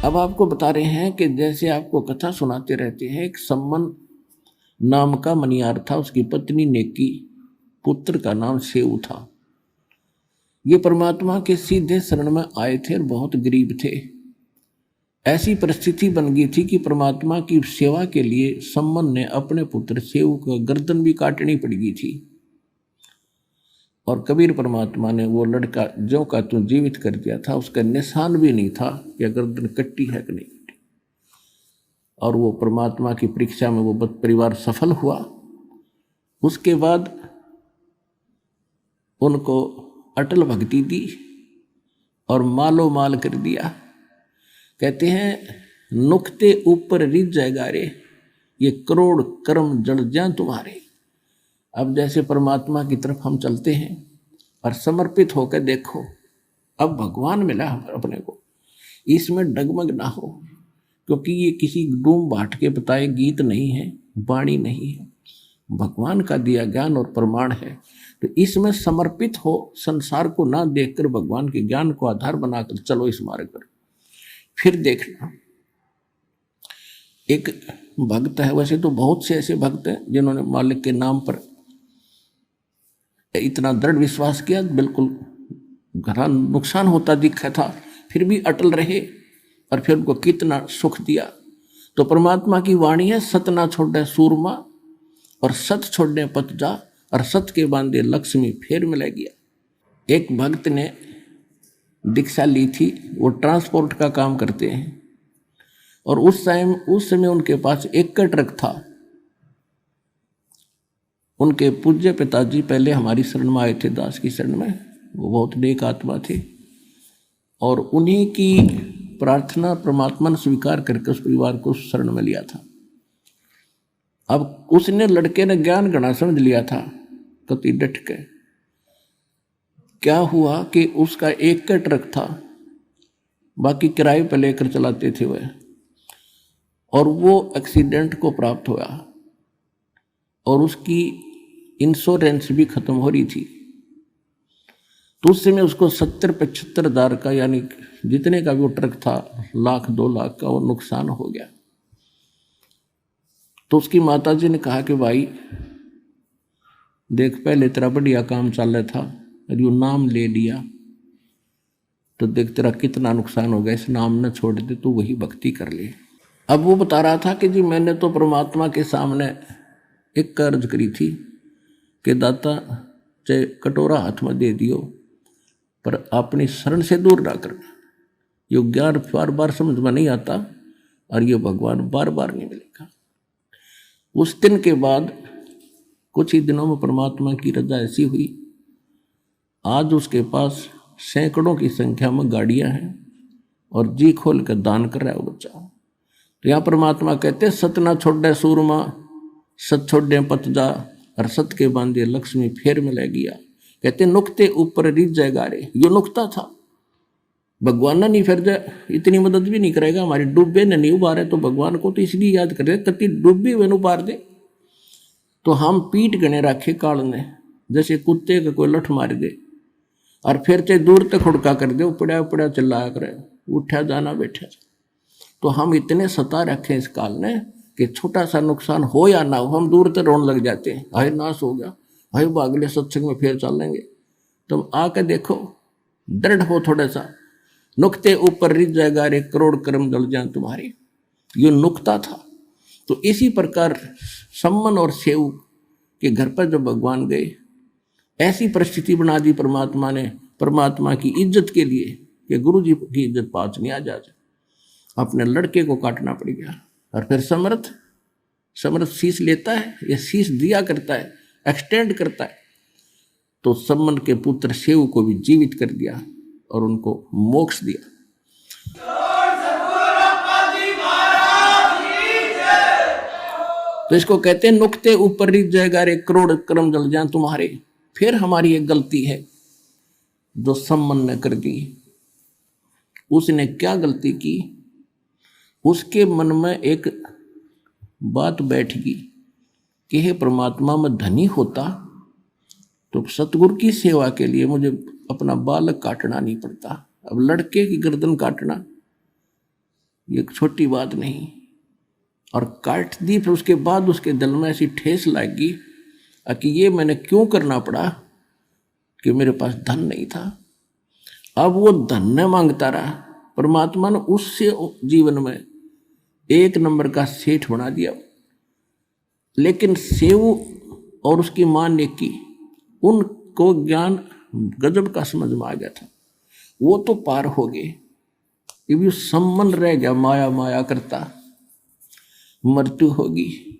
अब आपको बता रहे हैं कि जैसे आपको कथा सुनाते रहते हैं, एक सम्मन नाम का मनियार था, उसकी पत्नी नेकी, पुत्र का नाम सेऊ था। ये परमात्मा के सीधे शरण में आए थे और बहुत गरीब थे। ऐसी परिस्थिति बन गई थी कि परमात्मा की सेवा के लिए सम्मन ने अपने पुत्र सेऊ को गर्दन भी काटनी पड़ गई थी। और कबीर परमात्मा ने वो लड़का जो का तू जीवित कर दिया था, उसका निशान भी नहीं था कि गर्दन कट्टी है कि नहीं कट्टी। और वो परमात्मा की परीक्षा में वो परिवार सफल हुआ। उसके बाद उनको अटल भक्ति दी और मालो माल कर दिया। कहते हैं नुक्ते ऊपर रिझ जाएगा रे, ये करोड़ कर्म जड़ जाएं तुम्हारे। अब जैसे परमात्मा की तरफ हम चलते हैं और समर्पित होकर देखो, अब भगवान मिला अपने को, इसमें डगमग ना हो, क्योंकि ये किसी डूम बाट के बताए गीत नहीं है, वाणी नहीं है, भगवान का दिया ज्ञान और प्रमाण है। तो इसमें समर्पित हो, संसार को ना देखकर भगवान के ज्ञान को आधार बनाकर चलो इस मार्ग पर। फिर देखना, एक भक्त है, वैसे तो बहुत से ऐसे भक्त हैं जिन्होंने मालिक के नाम पर इतना दृढ़ विश्वास किया, बिल्कुल घना नुकसान होता दिखा था, फिर भी अटल रहे और फिर उनको कितना सुख दिया। तो परमात्मा की वाणी है, सत ना छोड़े सूरमा और सत छोड़ने पत जा, और सत के बांधे लक्ष्मी फेर मिलेगी। एक भक्त ने दीक्षा ली थी, वो ट्रांसपोर्ट का काम करते हैं, और उस समय उनके पास एक का ट्रक था। उनके पूज्य पिताजी पहले हमारी शरण में आए थे, दास की शरण में, वो बहुत नेक आत्मा थे, और उन्हीं की प्रार्थना परमात्मा ने स्वीकार करके उस परिवार को शरण में लिया था। अब उसने लड़के ने ज्ञान गणा समझ लिया था, कति डट के। क्या हुआ कि उसका एक का ट्रक था, बाकी किराए पर लेकर चलाते थे वह, और वो एक्सीडेंट को प्राप्त हुआ और उसकी इंश्योरेंस भी खत्म हो रही थी। तो उस समय उसको 70-75 हज़ार का, यानी जितने का भी वो ट्रक था, 1,00,000-2 लाख का वो नुकसान हो गया। तो उसकी माताजी ने कहा कि भाई देख, पहले तेरा बढ़िया काम चल रहा था और यू नाम ले लिया, तो देख तेरा कितना नुकसान हो गया, इस नाम न छोड़ दे, तू वही भक्ति कर ले। अब वो बता रहा था कि जी मैंने तो परमात्मा के सामने एक कर्ज करी थी कि दाता चाहे कटोरा हाथ में दे दियो, पर अपनी शरण से दूर ना करना। यो ज्ञान बार बार समझ में नहीं आता और ये भगवान बार बार नहीं मिलेगा। उस दिन के बाद कुछ ही दिनों में परमात्मा की रजा ऐसी हुई, आज उसके पास सैकड़ों की संख्या में गाड़ियां हैं और जी खोल कर दान कर रहा है वो बच्चा। तो यहाँ परमात्मा कहते सत ना छोड़े सूरमा, सत छोड़े पत जा, और सत के बांधे लक्ष्मी फेर मिलेगी। कहते नुक्ते ऊपर रिझ जाएगा रे, यो नुक्ता था, भगवान नहीं फिर जाए, इतनी मदद भी नहीं करेगा, हमारी डूबे ने नहीं उबारे, तो भगवान को तो इसलिए याद करे कति डूबी वे उबार दे। तो हम पीठ गणे रखे काल ने, जैसे कुत्ते का कोई लठ मार दे और फिर चाहे दूर तक हुड़का कर दे, उपड़ा उपड़ा चिल्लाया करे, उठा जाना बैठा। तो हम इतने सता रखे इस काल ने कि छोटा सा नुकसान हो या ना हो, हम दूर तक रोने लग जाते हैं, हाय नाश हो गया, हाय अगले सत्संग में फिर चल लेंगे। तो आके देखो, दृढ़ हो थोड़ा सा, नुक्ते ऊपर रिझ जाएगा रे, करोड़ कर्म जल जाए तुम्हारी, ये नुक्ता था। तो इसी प्रकार सम्मन और सेऊ के घर पर जब भगवान गए, ऐसी परिस्थिति बना दी परमात्मा ने, परमात्मा की इज्जत के लिए कि गुरु जी की इज्जत पाच नहीं आ जाए, अपने लड़के को काटना पड़ गया। और फिर समर्थ शीश लेता है, या शीश दिया करता है, एक्सटेंड करता है। तो सम्मन के पुत्र सेऊ को भी जीवित कर दिया और उनको मोक्ष दिया। तो इसको कहते हैं नुक्ते ऊपर रिझ जाएगा रे, करोड़ कर्म जल जाएं तुम्हारे। फिर हमारी एक गलती है जो सम्मन ने कर दी। उसने क्या गलती की? उसके मन में एक बात बैठ गई कि हे परमात्मा, मैं धनी होता तो सतगुरु की सेवा के लिए मुझे अपना बालक काटना नहीं पड़ता, अब लड़के की गर्दन काटना ये छोटी बात नहीं। और काट दी, फिर उसके बाद उसके दिल में ऐसी ठेस लगी कि ये मैंने क्यों करना पड़ा कि मेरे पास धन नहीं था। अब वो धन न मांगता रहा, परमात्मा ने उससे जीवन में एक नंबर का सेठ बना दिया। लेकिन सेव और उसकी मां ने की, उनको ज्ञान गजब का समझ में आ गया था, वो तो पार हो गए। ये भी संबंध रह गया, माया माया करता, मृत्यु होगी।